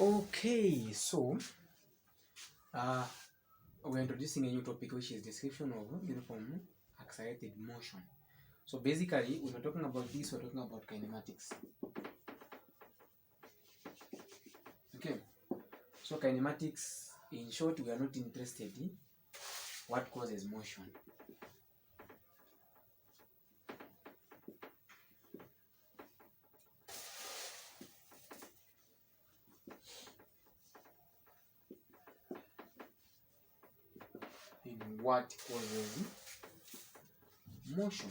Okay, so uh, we're introducing a new topic, which is description of uniform accelerated motion. So basically, when we're talking about this, we're talking about kinematics. Okay, so kinematics, in short, we are not interested in what causes motion. In what causes motion,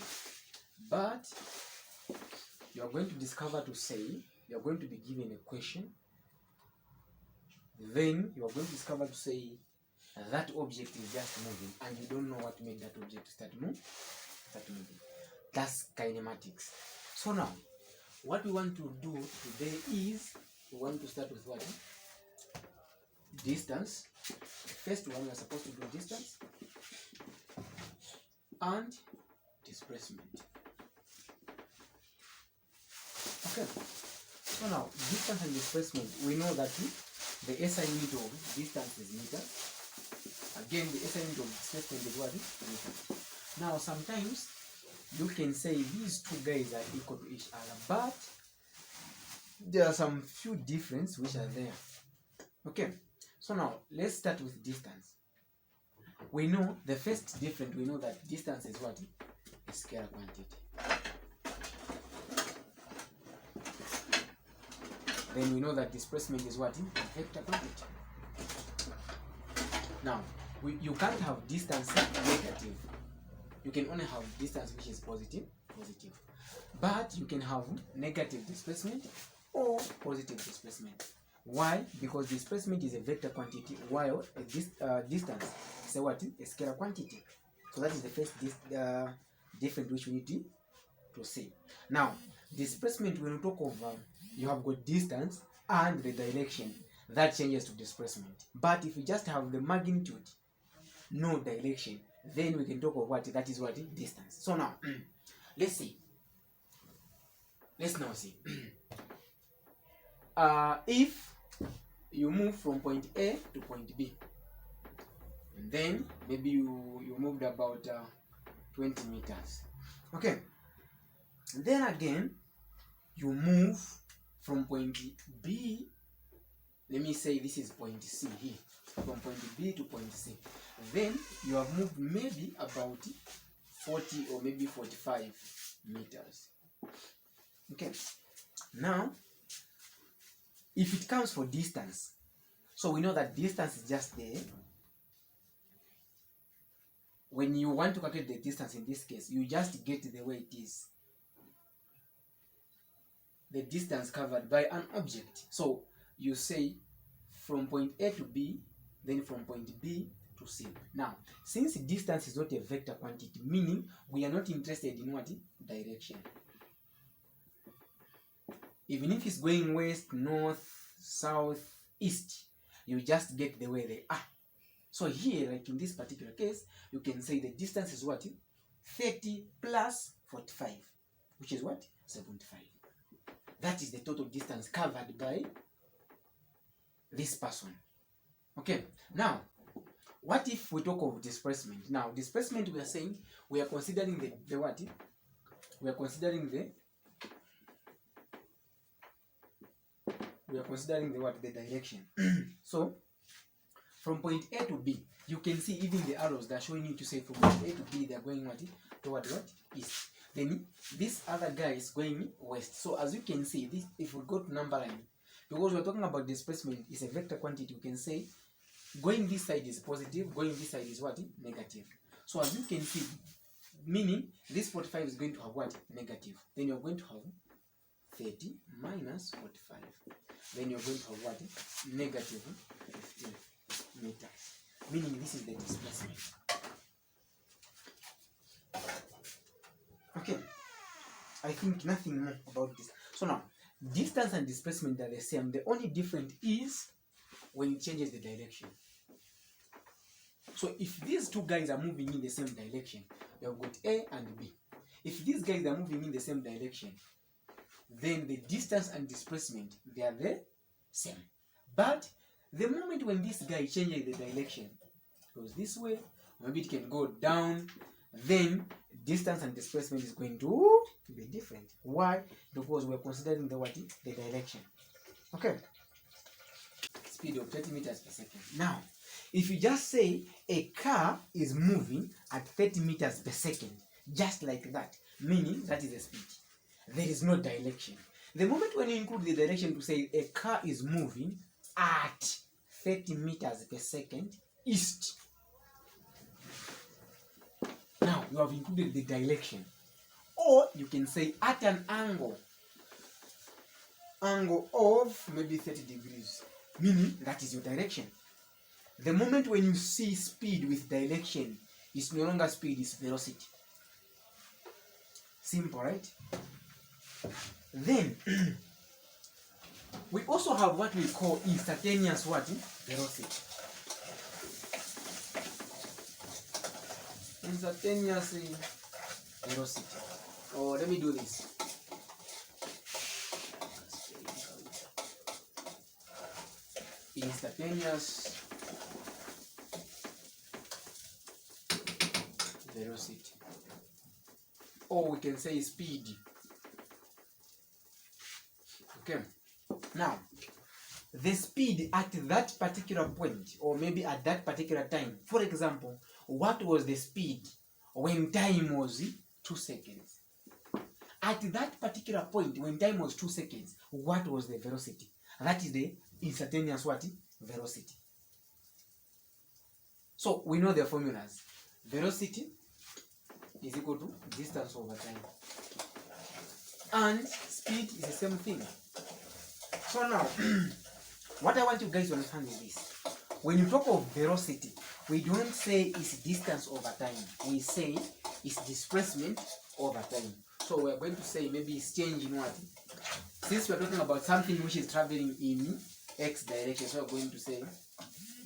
but you are going to discover to say you are going to be given a question, then you are going to discover to say that object is just moving and you don't know what made that object start moving. That's kinematics. So now what we want to do today is we want to start with what? Distance. First one, we are supposed to do distance and displacement. Okay, so now distance and displacement, we know that the SI unit of distance is meters. Again, the SI unit of displacement is what? Meters. Now sometimes you can say these two guys are equal to each other, but there are some few differences which are there. Okay, so now let's start with distance. We know the first difference, we know that distance is what? A scalar quantity. Then we know that displacement is what? A vector quantity. Now, you can't have distance negative. You can only have distance which is positive. But you can have negative displacement or positive displacement. Why? Because displacement is a vector quantity, while a distance is a what? A scalar quantity. So that is the first difference which we need to see. Now, displacement, when we talk of you have got distance and the direction, that changes to displacement. But if you just have the magnitude, no direction, then we can talk of what? That is what? Distance. So now, let's now see. If you move from point A to point B, and then maybe you moved about 20 meters. Okay. And then again, you move from point B, let me say this is point C here, from point B to point C. Then you have moved maybe about 40 or maybe 45 meters. Okay. Now, if it counts for distance, so we know that distance is just there. When you want to calculate the distance in this case, you just get the way it is. The distance covered by an object. So you say from point A to B, then from point B to C. Now, since distance is not a vector quantity, meaning we are not interested in what? Direction. Even if it's going west, north, south, east, you just get the way they are. So here, like in this particular case, you can say the distance is what? 30 plus 45, which is what? 75. That is the total distance covered by this person. Okay, now, what if we talk of displacement? Now, displacement, we are saying we are considering the what? We are considering the what? The direction. So, from point A to B, you can see even the arrows that are showing you to say from point A to B, they are going what? Toward what? East. Then this other guy is going west. So as you can see, this, if we go to number line, because we're talking about displacement, is a vector quantity, you can say going this side is positive, going this side is what? Negative. So as you can see, meaning this 45 is going to have what? Negative. Then you're going to have 30 minus 45. Then you're going to have what? Negative 15 meters. Meaning this is the displacement. Okay, I think nothing more about this. So now, distance and displacement are the same. The only difference is when it changes the direction. So if these two guys are moving in the same direction, you have got A and B. If these guys are moving in the same direction, then the distance and displacement, they are the same. But the moment when this guy changes the direction, it goes this way, maybe it can go down, then distance and displacement is going to be different. Why? Because we're considering the what? The direction. Okay. Speed of 30 meters per second. Now, if you just say a car is moving at 30 meters per second, just like that, meaning that is the speed. There is no direction. The moment when you include the direction to say a car is moving at 30 meters per second east, now you have included the direction. Or you can say at an angle of maybe 30 degrees, meaning that is your direction. The moment when you see speed with direction, it's no longer speed, it's velocity. Simple, right? Then we also have what we call instantaneous what? Velocity. Instantaneous velocity. Or let me do this. Instantaneous velocity. Or we can say speed. Okay. Now, the speed at that particular point, or maybe at that particular time, for example, what was the speed when time was 2 seconds? At that particular point, when time was 2 seconds, what was the velocity? That is the instantaneous what? Velocity. So we know the formulas. Velocity is equal to distance over time. And speed is the same thing. So now, what I want you guys to understand is this. When you talk of velocity, we don't say it's distance over time. We say it's displacement over time. So we're going to say maybe it's change in what? Since we're talking about something which is traveling in x direction, so we're going to say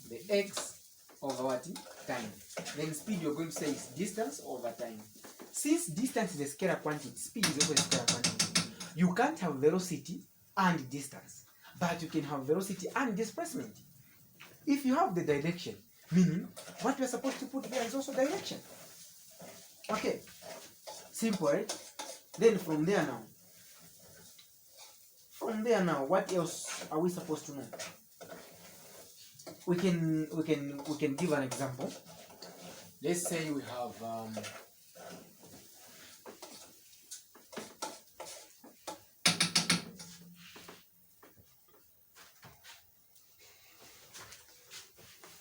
the x over what? Time. Then speed, you're going to say is distance over time. Since distance is a scalar quantity, speed is also a scalar quantity. You can't have velocity and distance, but you can have velocity and displacement. If you have the direction, meaning what you're supposed to put there is also direction. Okay, simple, right? Then from there now, what else are we supposed to know? We can give an example. Let's say we have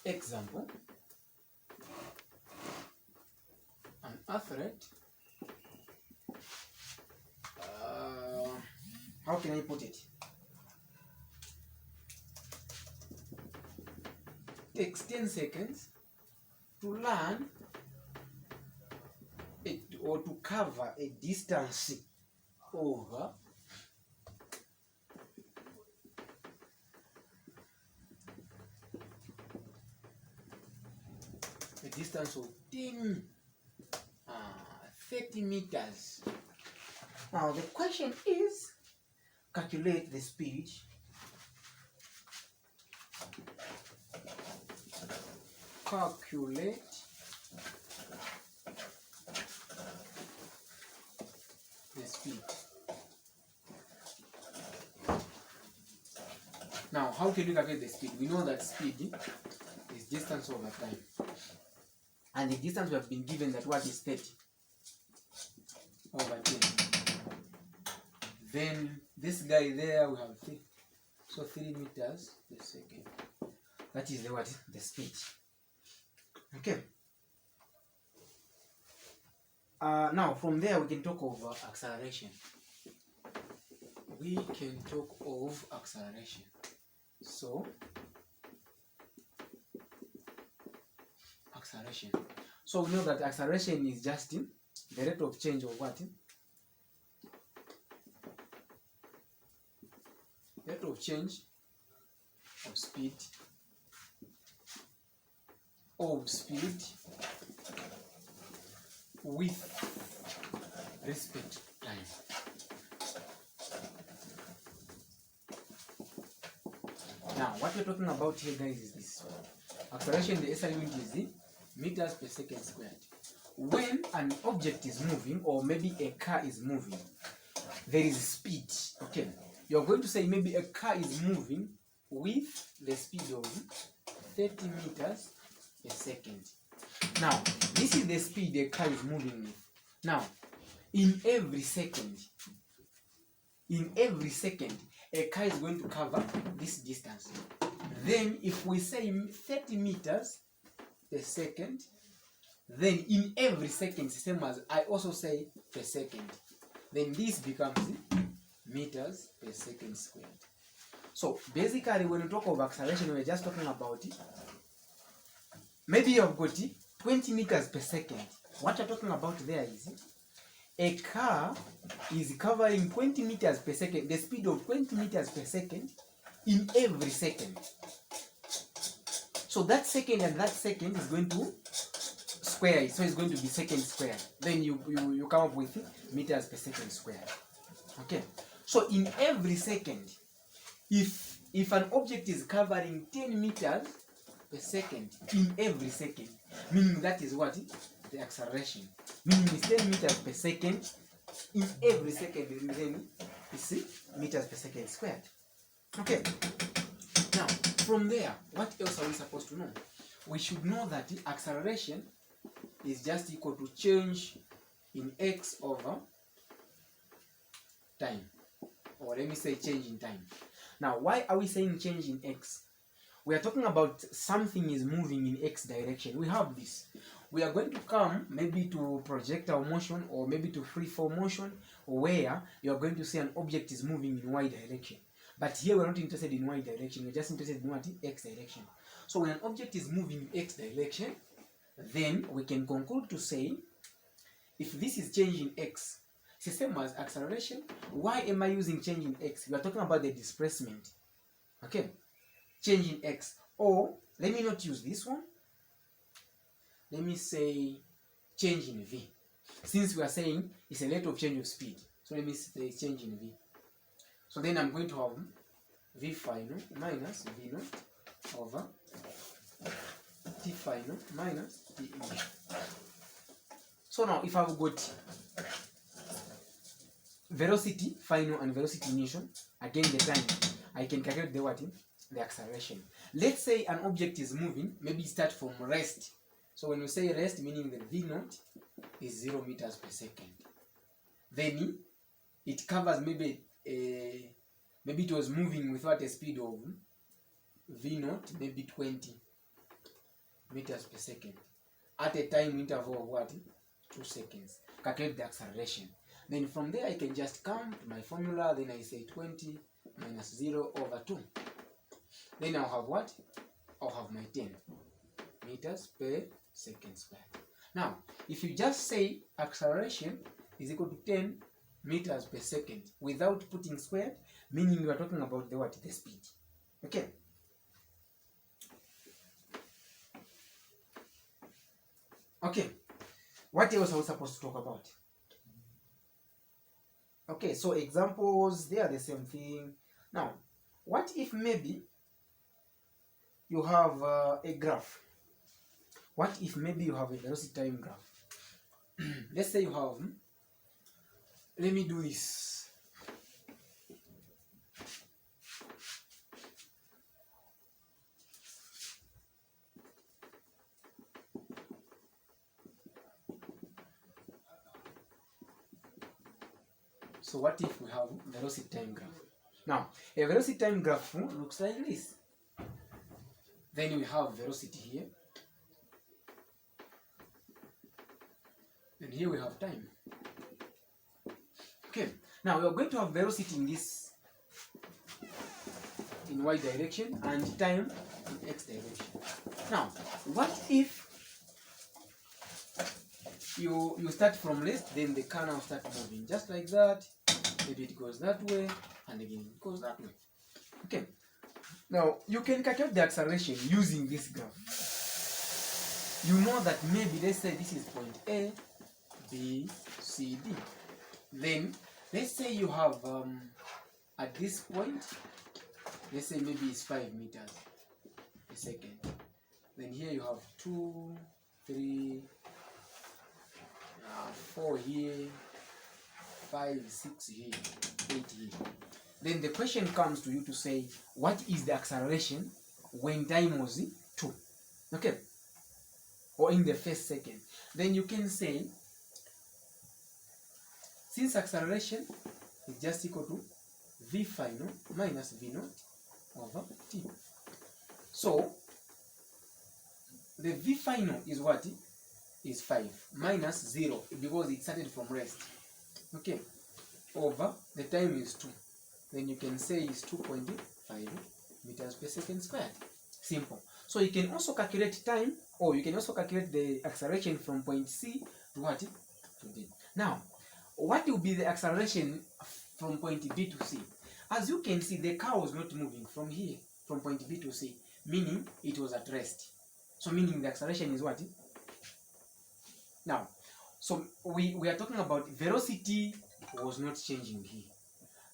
example, an athlete. How can I put it? Takes 10 seconds to learn or to cover a distance over a distance of 30 meters. Now the question is, calculate the speed calculate the speed. Now, how can we calculate the speed? We know that speed is distance over time. And the distance we have been given that what is 30 over 10. Then this guy there we have 3. So 3 meters per second. That is the what? The speed. Okay. Now from there we can talk of acceleration. We can talk of acceleration. So acceleration. So we know that acceleration is just the rate of change of what? Rate of change of speed with respect to time. Now, what we're talking about here, guys, is this. Acceleration, the SI unit is the meters per second squared. When an object is moving, or maybe a car is moving, there is speed. Okay, you're going to say maybe a car is moving with the speed of 30 meters per second. Now, this is the speed the car is moving with. Now, in every second, a car is going to cover this distance. Then, if we say 30 meters per second, then in every second, same as I also say per second, then this becomes meters per second squared. So basically, when we talk of acceleration, we're just talking about it. Maybe you've got 20 meters per second. What you're talking about there is a car is covering 20 meters per second, the speed of 20 meters per second in every second. So that second and that second is going to square it, so it's going to be second squared. Then you come up with meters per second squared. Okay, so in every second, if an object is covering 10 meters per second in every second, meaning that is what? The acceleration. Meaning it's 10 meters per second in every second, and then it's meters per second squared. Okay, now from there, what else are we supposed to know? We should know that the acceleration is just equal to change in x over time, or let me say change in time. Now, why are we saying change in x? We are talking about something is moving in x direction. We have this. We are going to come maybe to projectile motion, or maybe to freeform motion, where you are going to see an object is moving in y direction. But here we're not interested in y direction, we're just interested in what? X direction. So when an object is moving in x direction, then we can conclude to say, if this is change in x, it's the same as acceleration. Why am I using change in x? We are talking about the displacement. Okay, change in x. Or let me not use this one. Let me say change in v. Since we are saying it's a rate of change of speed, so let me say change in v. So then I'm going to have v final minus v naught over t final minus t initial. So now if I've got velocity final and velocity initial, again the time, I can calculate the what? The acceleration. Let's say an object is moving, maybe start from rest. So when we say rest, meaning the v naught is 0 meters per second. Then it covers maybe it was moving with what? A speed of v naught, maybe 20 meters per second at a time interval of what? 2 seconds. Calculate the acceleration. Then from there I can just come to my formula. Then I say 20 minus 0 over 2. Then I'll have what? I'll have my 10 meters per second squared. Now, if you just say acceleration is equal to 10 meters per second without putting squared, meaning you are talking about the what? The speed. Okay. Okay. What else are we supposed to talk about? Okay, so examples, they are the same thing. Now, what if maybe you have a graph? What if maybe you have a velocity time graph? Let's say you have, let me do this. So what if we have velocity time graph? Now, a velocity time graph looks like this. Then we have velocity here. And here we have time. Okay, now we are going to have velocity in this, in y direction, and time in x direction. Now, what if you start from rest, then the car now start moving just like that? Maybe it goes that way, and again it goes that way. Okay, now you can calculate the acceleration using this graph. You know that maybe, let's say this is point A, B, C, D. Then let's say you have at this point let's say maybe it's 5 meters per second. Then here you have 2, 3, 4 here, 5, 6 here, 8 here. Then the question comes to you to say, what is the acceleration when time was 2? Okay, or in the first second. Then you can say, since acceleration is just equal to v final minus v naught over t. So the v final is what? Is 5 minus 0 because it started from rest. Okay, over the time is 2. Then you can say it's 2.5 meters per second squared. Simple. So you can also calculate time, or you can also calculate the acceleration from point C to what? To D. Now, what will be the acceleration from point B to C? As you can see, the car was not moving from here, from point B to C, meaning it was at rest. So meaning the acceleration is what? Now, so we are talking about velocity was not changing here.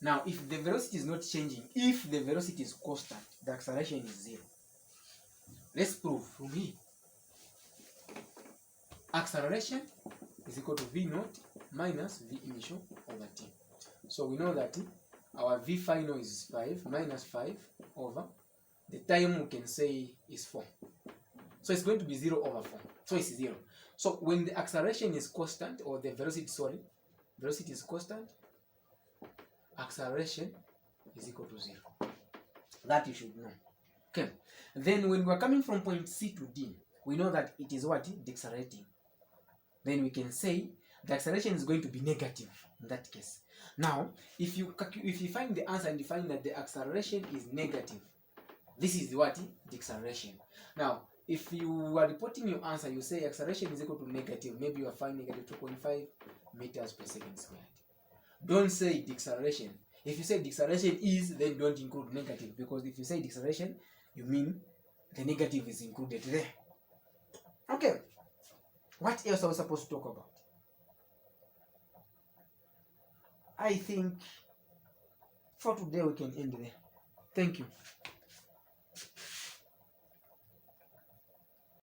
Now, if the velocity is not changing, if the velocity is constant, the acceleration is 0. Let's prove from here. Acceleration is equal to v naught minus v initial over t. So we know that our v final is 5 minus 5 over the time we can say is 4. So it's going to be 0 over 4. So it's 0. So when the acceleration is constant, or the velocity, velocity is constant, acceleration is equal to 0. That you should know. Okay. Then when we're coming from point C to D, we know that it is what? Decelerating. Then we can say the acceleration is going to be negative in that case. Now, if you find the answer and you find that the acceleration is negative, this is what? Deceleration. Now, if you are reporting your answer, you say acceleration is equal to negative. Maybe you are finding negative 2.5 meters per second squared. Don't say deceleration. If you say deceleration is, then don't include negative, because if you say deceleration, you mean the negative is included there. Okay. What else are we supposed to talk about? I think for today we can end there. Thank you.